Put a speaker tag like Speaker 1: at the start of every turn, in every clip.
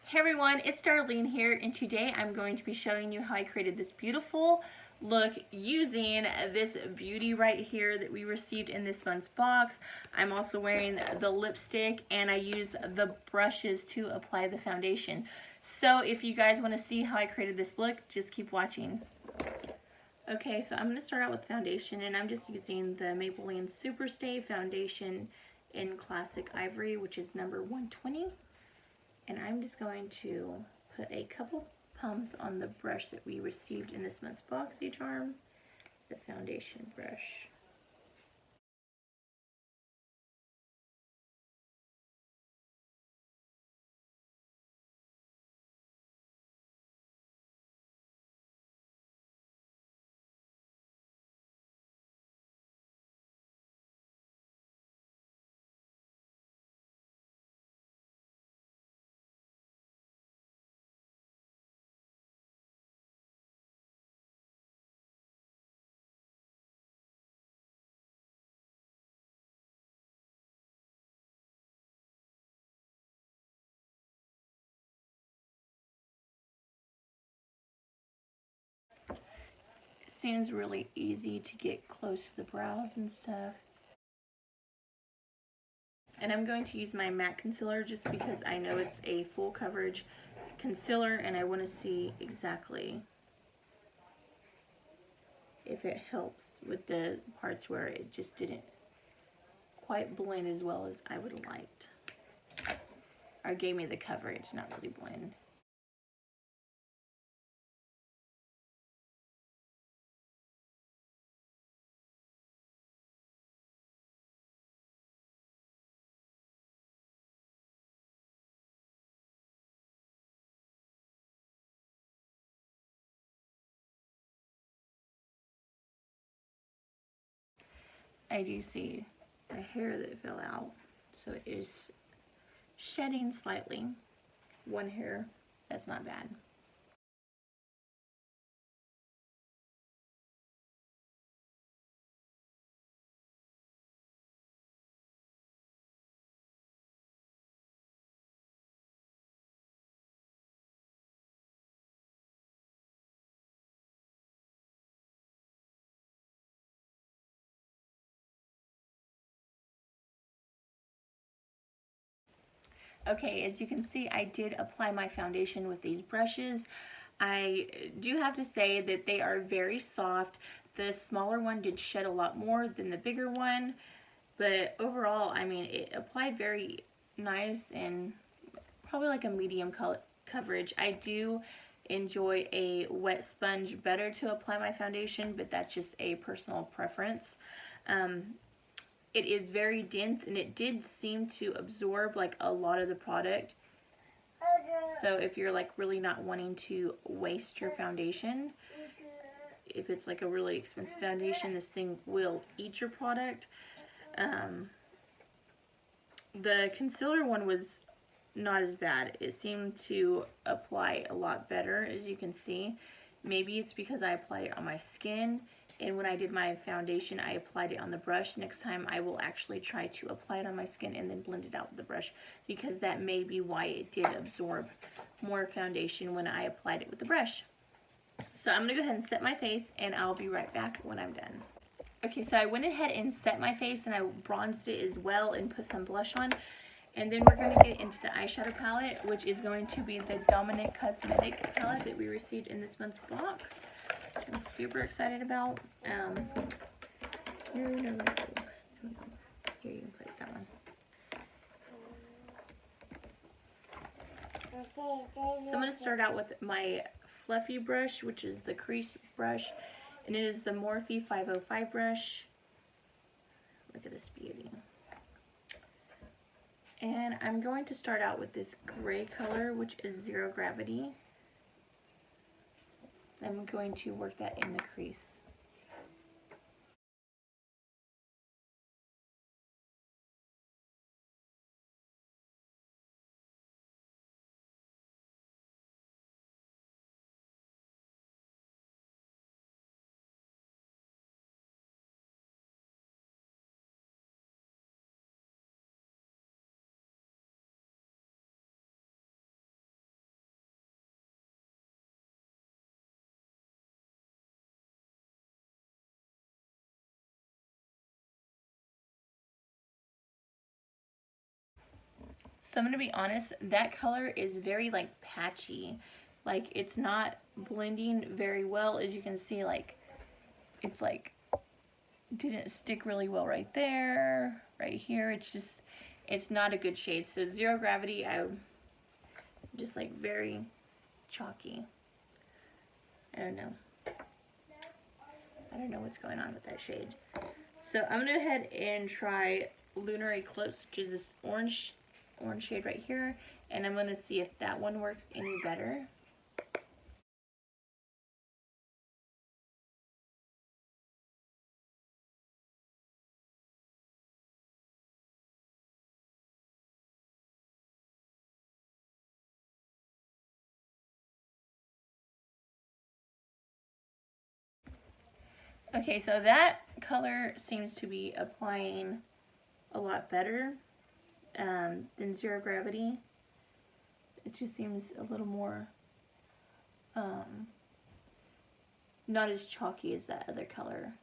Speaker 1: Hey everyone, it's Darlene here, and today I'm going to be showing you how I created this beautiful look using this beauty right here that we received in this month's box. I'm also wearing the lipstick, and I use the brushes to apply the foundation. So if you guys want to see how I created this look, just keep watching. Okay, so I'm going to start out with foundation, and I'm just using the Maybelline Superstay foundation in Classic Ivory, which is number 120. And I'm just going to put a couple pumps on the brush that we received in this month's boxycharm, the foundation brush. It seems really easy to get close to the brows and stuff. And I'm going to use my matte concealer just because I know it's a full coverage concealer and I want to see exactly if it helps with the parts where it just didn't quite blend as well as I would have liked. Or gave me the coverage, not really blend. I do see a hair that fell out, so it is shedding slightly. One hair, that's not bad. Okay, as you can see, I did apply my foundation with these brushes. I do have to say that they are very soft. The smaller one did shed a lot more than the bigger one, but overall, I mean, it applied very nice and probably like a medium coverage. I do enjoy a wet sponge better to apply my foundation, but that's just a personal preference. It is very dense, and it did seem to absorb like a lot of the product. So if you're like really not wanting to waste your foundation, if it's like a really expensive foundation, this thing will eat your product. The concealer one was not as bad. It seemed to apply a lot better, as you can see. Maybe it's because I applied it on my skin, and when I did my foundation, I applied it on the brush. Next time, I will actually try to apply it on my skin and then blend it out with the brush, because that may be why it did absorb more foundation when I applied it with the brush. So I'm going to go ahead and set my face, and I'll be right back when I'm done. Okay, so I went ahead and set my face, and I bronzed it as well and put some blush on. And then we're going to get into the eyeshadow palette, which is going to be the Dominant Cosmetic palette that we received in this month's box, which I'm super excited about. Here you can play that one. So I'm going to start out with my fluffy brush, which is the crease brush, and it is the Morphe 505 brush. Look at this beauty. And I'm going to start out with this gray color, which is Zero Gravity. I'm going to work that in the crease. So I'm gonna be honest, that color is very like patchy. Like it's not blending very well. As you can see, like it's like didn't stick really well right there, right here. It's just, it's not a good shade. So Zero Gravity, I'm just like very chalky. I don't know. I don't know what's going on with that shade. So I'm gonna go ahead and try Lunar Eclipse, which is this orange shade right here, and I'm gonna see if that one works any better. Okay, so that color seems to be applying a lot better than Zero Gravity. It just seems a little more not as chalky as that other color.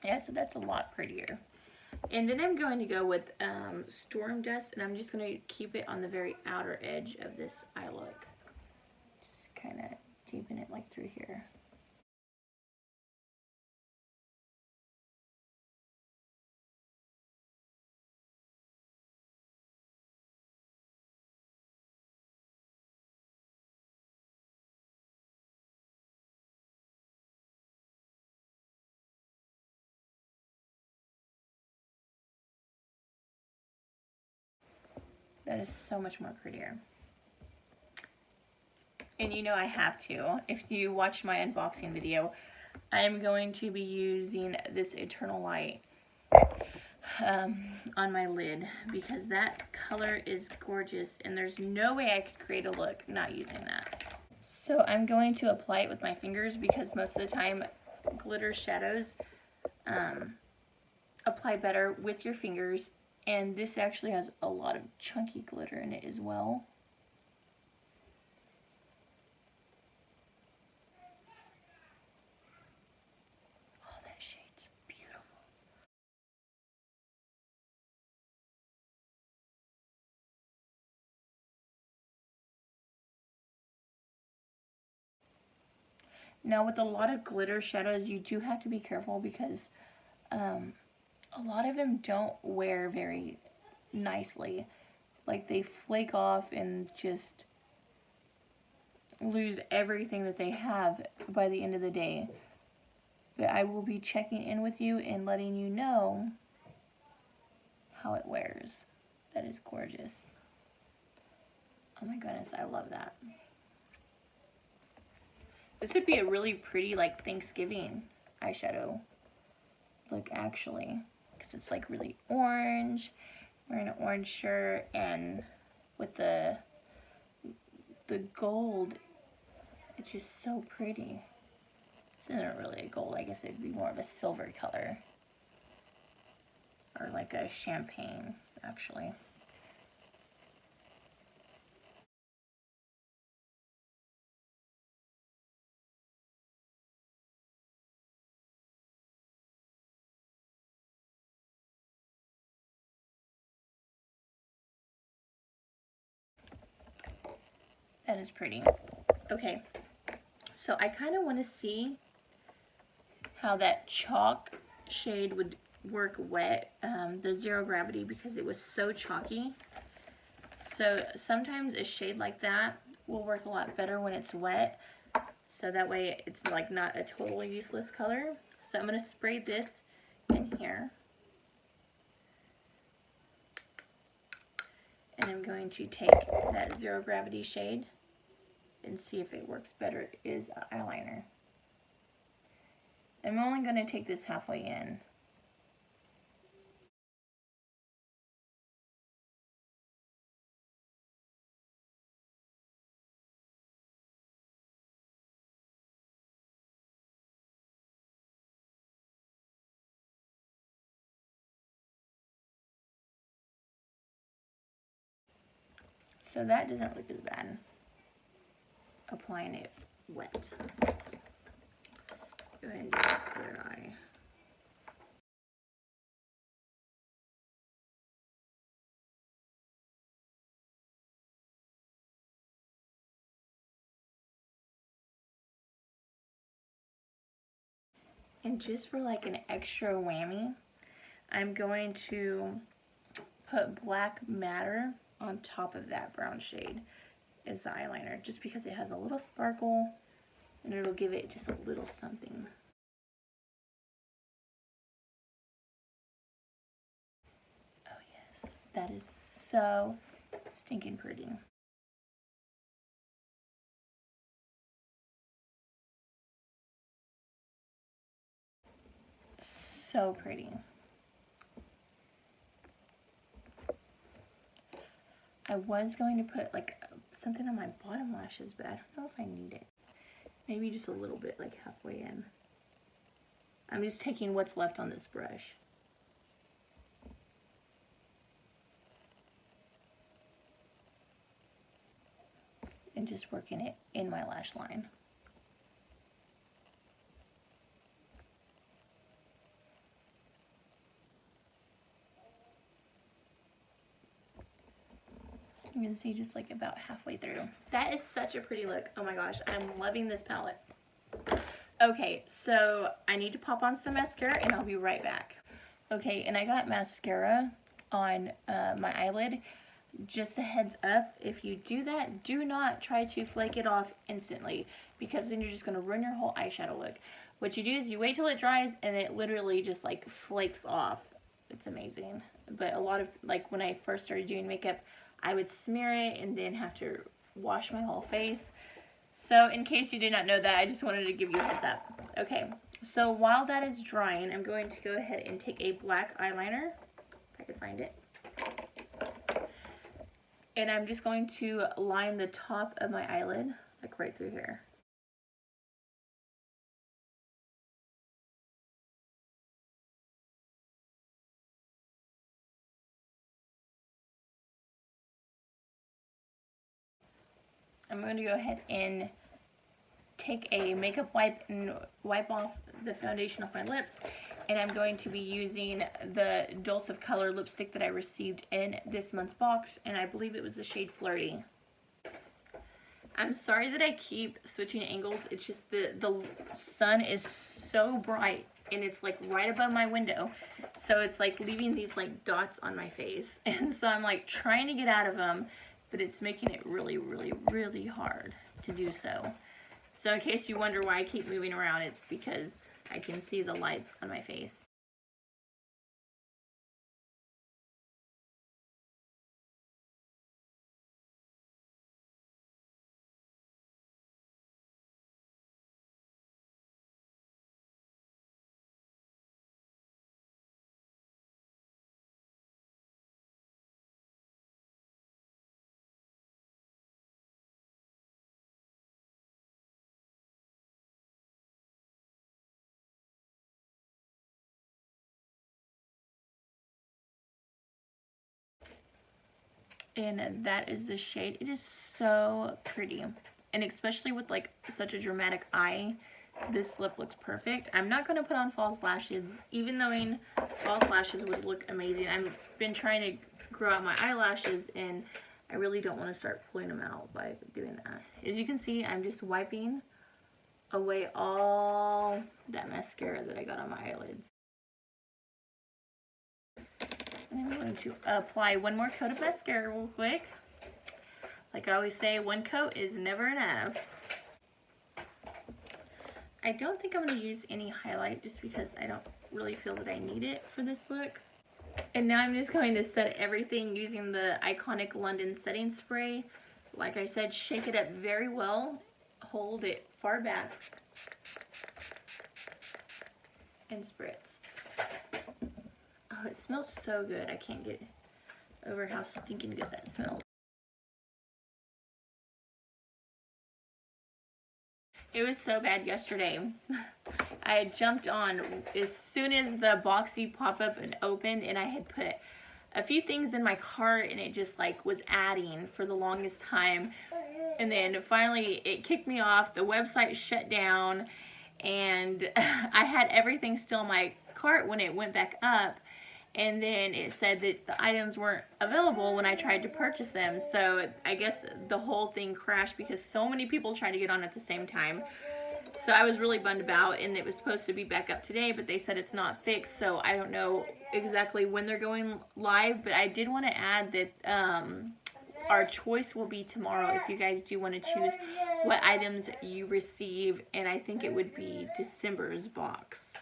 Speaker 1: Yeah, so that's a lot prettier. And then I'm going to go with Storm Dust, and I'm just going to keep it on the very outer edge of this eye look. Just kind of deepen it like through here. That is so much more prettier. And you know I have to. If you watch my unboxing video, I'm going to be using this Eternal Light on my lid because that color is gorgeous and there's no way I could create a look not using that. So I'm going to apply it with my fingers because most of the time glitter shadows apply better with your fingers, and this actually has a lot of chunky glitter in it as well. Oh, that shade's beautiful. Now with a lot of glitter shadows, you do have to be careful because a lot of them don't wear very nicely. Like they flake off and just lose everything that they have by the end of the day. But I will be checking in with you and letting you know how it wears. That is gorgeous. Oh my goodness, I love that. This would be a really pretty like Thanksgiving eyeshadow look actually, because it's like really orange, wearing an orange shirt, and with the gold, it's just so pretty. This isn't really a gold, I guess it'd be more of a silver color, or like a champagne actually. That is pretty. Okay, so I kind of want to see how that chalk shade would work wet, the Zero Gravity, because it was so chalky. So sometimes a shade like that will work a lot better when it's wet, so that way it's like not a totally useless color. So I'm going to spray this in here, and I'm going to take that Zero Gravity shade and see if it works better as eyeliner. I'm only going to take this halfway in. So that doesn't look as bad. Applying it wet. Go ahead and do this other eye. And just for like an extra whammy, I'm going to put black matter on top of that brown shade as the eyeliner, just because it has a little sparkle and it'll give it just a little something. Oh yes, that is so stinking pretty. So pretty. I was going to put like something on my bottom lashes, but I don't know if I need it. Maybe just a little bit, like halfway in. I'm just taking what's left on this brush. And just working it in my lash line. You can see just like about halfway through. That is such a pretty look. Oh my gosh, I'm loving this palette. Okay, so I need to pop on some mascara and I'll be right back. Okay, and I got mascara on my eyelid. Just a heads up, if you do that, do not try to flake it off instantly, because then you're just gonna ruin your whole eyeshadow look. What you do is you wait till it dries and it literally just like flakes off. It's amazing. But a lot of, like when I first started doing makeup, I would smear it and then have to wash my whole face. So in case you did not know that, I just wanted to give you a heads up. Okay, so while that is drying, I'm going to go ahead and take a black eyeliner, if I could find it. And I'm just going to line the top of my eyelid, like right through here. I'm going to go ahead and take a makeup wipe and wipe off the foundation off my lips, and I'm going to be using the Dulce of Color lipstick that I received in this month's box, and I believe it was the shade Flirty. I'm sorry that I keep switching angles. It's just the sun is so bright and it's like right above my window, so it's like leaving these like dots on my face, and so I'm like trying to get out of them, but it's making it really, really, really hard to do so. So in case you wonder why I keep moving around, it's because I can see the lights on my face. And that is the shade. It is so pretty. And especially with like such a dramatic eye, this lip looks perfect. I'm not going to put on false lashes, even though false lashes would look amazing. I've been trying to grow out my eyelashes, and I really don't want to start pulling them out by doing that. As you can see, I'm just wiping away all that mascara that I got on my eyelids. And I'm going to apply one more coat of mascara real quick. Like I always say, one coat is never enough. I don't think I'm going to use any highlight just because I don't really feel that I need it for this look. And now I'm just going to set everything using the iconic London setting spray. Like I said, shake it up very well. Hold it far back. And spritz. Oh, it smells so good. I can't get over how stinking good that smells. It was so bad yesterday. I had jumped on as soon as the Boxy pop-up and opened, and I had put a few things in my cart, and it just like was adding for the longest time. And then finally it kicked me off. The website shut down, and I had everything still in my cart when it went back up. And then it said that the items weren't available when I tried to purchase them. So I guess the whole thing crashed because so many people tried to get on at the same time. So I was really bummed about, and it was supposed to be back up today, but they said it's not fixed. So I don't know exactly when they're going live, but I did want to add that our choice will be tomorrow if you guys do want to choose what items you receive, and I think it would be December's box.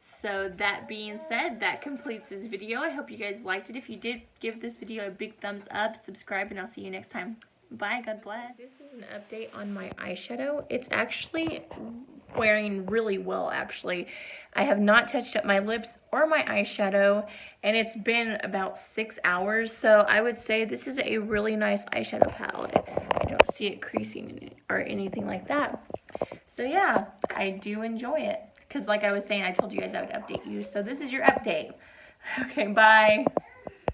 Speaker 1: So that being said, that completes this video. I hope you guys liked it. If you did, give this video a big thumbs up, subscribe, and I'll see you next time. Bye, God bless. This is an update on my eyeshadow. It's actually wearing really well, actually. I have not touched up my lips or my eyeshadow, and it's been about 6 hours, so I would say this is a really nice eyeshadow palette. I don't see it creasing in it or anything like that. So yeah, I do enjoy it. Because like I was saying, I told you guys I would update you. So this is your update. Okay, bye.